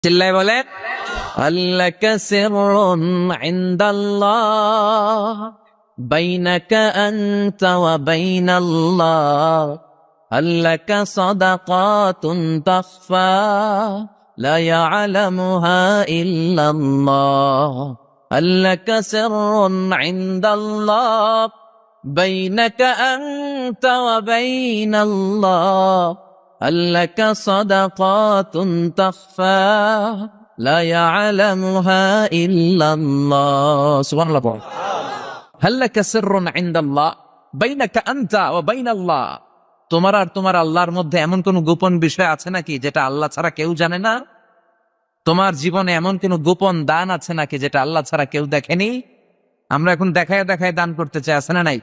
চিল্লায় বলেন আল্লাকা সিররুন ইনদাল্লাহ বাইনাকা আনতা ওয়া বাইনাল্লাহ আল্লাকা সাদাকাতুন তাখফা লা ইয়ালামুহা ইল্লাল্লাহ আল্লাকা সিররুন ইনদাল্লাহ বাইনাকা আনতা ওয়া বাইনাল্লাহ আল্লাকা সাদাকাতুন তাখফা লা ইয়ালামুহা ইল্লাল্লাহ সুবহানাল্লাহ। আল্লাকা সিররুন ইনদাল্লাহ বাইনাকা আনতা ওয়া বাইনাল্লাহ, তোমার আর তোমার আল্লাহর মধ্যে এমন কোন গোপন বিষয় আছে নাকি যেটা আল্লাহ ছাড়া কেউ জানে না? তোমার জীবনে এমন কোন গোপন দান আছে নাকি যেটা আল্লাহ ছাড়া কেউ দেখেনি? আমরা এখন দেখায় দেখায় দান করতে চাই, আছে না নাই?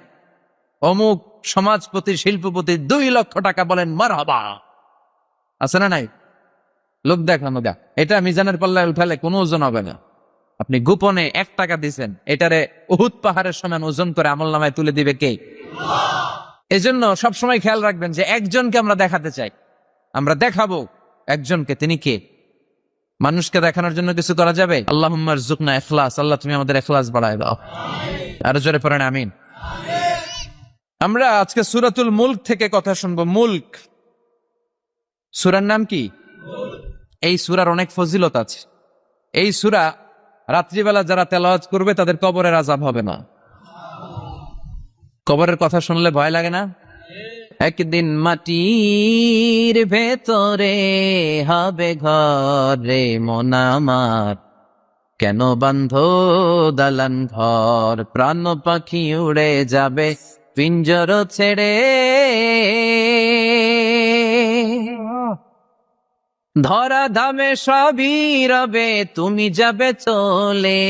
অমুক সমাজপতি শিল্পপতি 2 লক্ষ টাকা বলেন মারহাবা, আছে না নাই? লোক দেখানো দেখ, এটা মিজানের পাল্লায় উঠালে কোনো ওজন হবে না। আপনি গোপনে 1 টাকা দিচ্ছেন, এটারে উহুদ পাহাড়ের সমান ওজন করে আমলনামায় তুলে দিবে কে? এজন্য সবসময় খেয়াল রাখবেন যে একজনকে আমরা দেখাতে চাই, আমরা দেখাবো একজনকে, তিনি কে? মানুষকে দেখানোর জন্য কিছু করা যাবে? আল্লাহুম্মা রযুকনা ইখলাস, আল্লাহ তুমি আমাদের ইখলাস বাড়ায় দাও। আরো জোরে পড়েন আমিন। আমরা আজকে সূরাতুল মুলক থেকে কথা শুনবো। মুলক সূরার নাম কি? এই সূরার অনেক ফজিলত আছে। এই সূরা রাত্রিবেলা যারা তেলাওয়াত করবে তাদের কবরের আযাব হবে না। কবরের কথা শুনলে ভয় লাগে না? একদিন মাটির ভেতরে হবে ঘর রে মন আমার, কেন বাঁধো দালান ঘর, প্রাণ পাখি উড়ে যাবে পিঞ্জর ছেড়ে, ধরা ধামে সবই রবে তুমি যাবে চলে,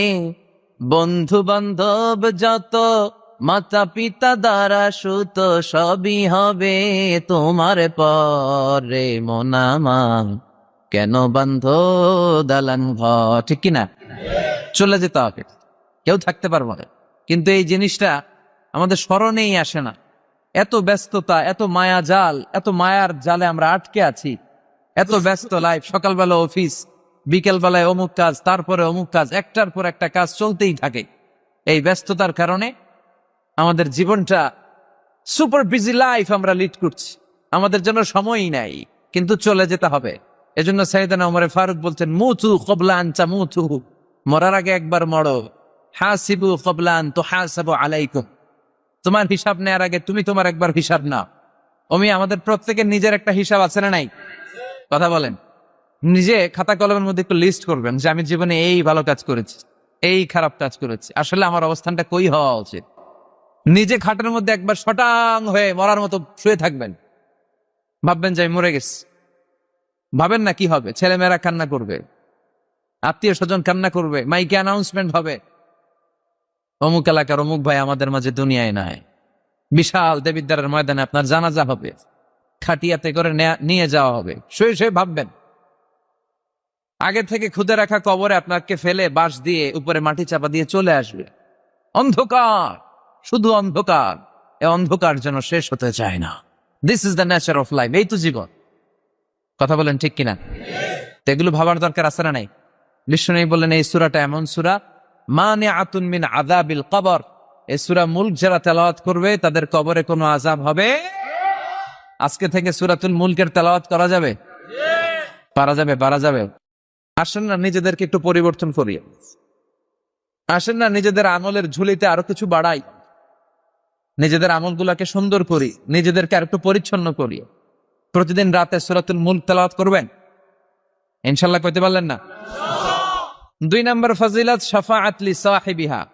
বন্ধু বান্ধব যত মাতা পিতা দ্বারা সুত সবই হবে তোমার পরে মন আমার, কেন বাঁধো দালান ঘর। ঠিক কিনা? চলে যেতে হবে, কেউ থাকতে পারবো না। কিন্তু এই জিনিসটা আমাদের স্মরণেই আসে না। এত ব্যস্ততা, এত মায়া জাল, এত মায়ার জালে আমরা আটকে আছি। এত ব্যস্ত লাইফ, সকালবেলা অফিস, বিকেল বেলায় অমুক কাজ, তারপরে অমুক কাজ, একটার পর একটা কাজ চলতেই থাকে। এই ব্যস্ততার কারণে আমাদের জীবনটা সুপার বিজি লাইফ আমরা লিড করছি, আমাদের জন্য সময়ই নাই, কিন্তু চলে যেতে হবে। এজন্য সাইয়েদনা ওমরে ফারুক বলছেন মুতু ক্বাবলা আন তামুতু, মরার আগে একবার মরো। হাসিবু ক্বাবলা আন তুহাসাবু আলাইকুম, তোমার হিসাব নেওয়ার আগে তুমি তোমার একবার হিসাব নাও। আমাদের প্রত্যেকের নিজের একটা হিসাব আছে না নাই? কথা বলেন। নিজে খাতা কলমের মধ্যে একটু লিস্ট করবেন যে আমি জীবনে এই ভালো কাজ করেছি, এই খারাপ কাজ করেছি, আসলে আমার অবস্থানটা কই হওয়া উচিত। নিজে খাটের মধ্যে একবার শটাং হয়ে মরার মতো শুয়ে থাকবেন, ভাববেন যে আমি মরে গেছি। ভাবেন না কি হবে? ছেলেমেয়েরা কান্না করবে, আত্মীয় স্বজন কান্না করবে, মাইকে অ্যানাউন্সমেন্ট হবে অমুক এলাকার অমুক ভাই আমাদের মাঝে দুনিয়ায় নাই। বিশাল দেবিদ্বারের ময়দানে আপনার জানাজা হবে, খাটিয়াতে করে নিয়ে যাওয়া হবে। শুয়ে শুয়ে ভাববেন, আগে থেকে খুদে রাখা কবরে আপনাকে ফেলে বাঁশ দিয়ে উপরে মাটি চাপা দিয়ে চলে আসবে। অন্ধকার, শুধু অন্ধকার। এই অন্ধকার যেন শেষ হতে চায় না। This is the nature of life, এই তো জীবন। কথা বলেন ঠিক কিনা? তো এগুলো ভাবার দরকার আছে না নাই? বিষ্ণু বললেন এই সূরাটা এমন সূরা মানিআতুন মিন আযাবিল কবর, এই সূরা মুলক যারা তেলাওয়াত করবে তাদের কবরে কোনো আযাব হবে। আজকে থেকে সূরাতুল মুলকের তেলাওয়াত করা যাবে? পারা যাবে? পারা যাবে। আসেন না নিজেদেরকে একটু পরিবর্তন করি, আসেন না নিজেদের আমলের ঝুলিতে আরো কিছু বাড়াই, নিজেদের আমলগুলাকে সুন্দর করি, নিজেদেরকে আর একটু পরিচ্ছন্ন করি। প্রতিদিন রাতে সূরাতুল মুলক তেলাওয়াত করবেন ইনশাআল্লাহ। কইতে পারলেন না? 2 নম্বর ফজিলত শাফাআত লি সাহিবিহা,